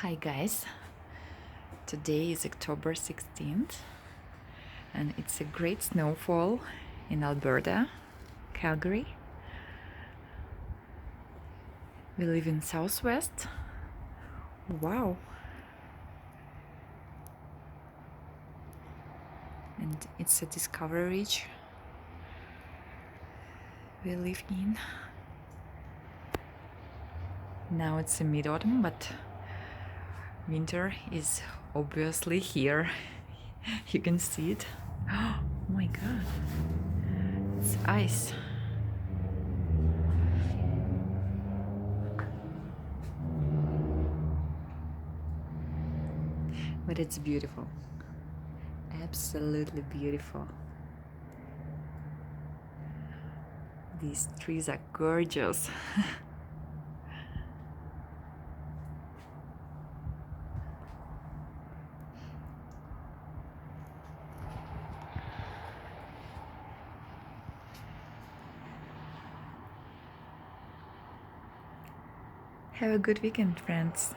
Hi guys, today is October 16th and it's a great snowfall in Alberta, Calgary. We live in Southwest. Wow! And it's a discovery ridge we live in. Now it's a mid-autumn, but winter is obviously here. You can see it. Oh my god, it's ice. But it's beautiful, absolutely beautiful. These trees are gorgeous. Have a good weekend, friends.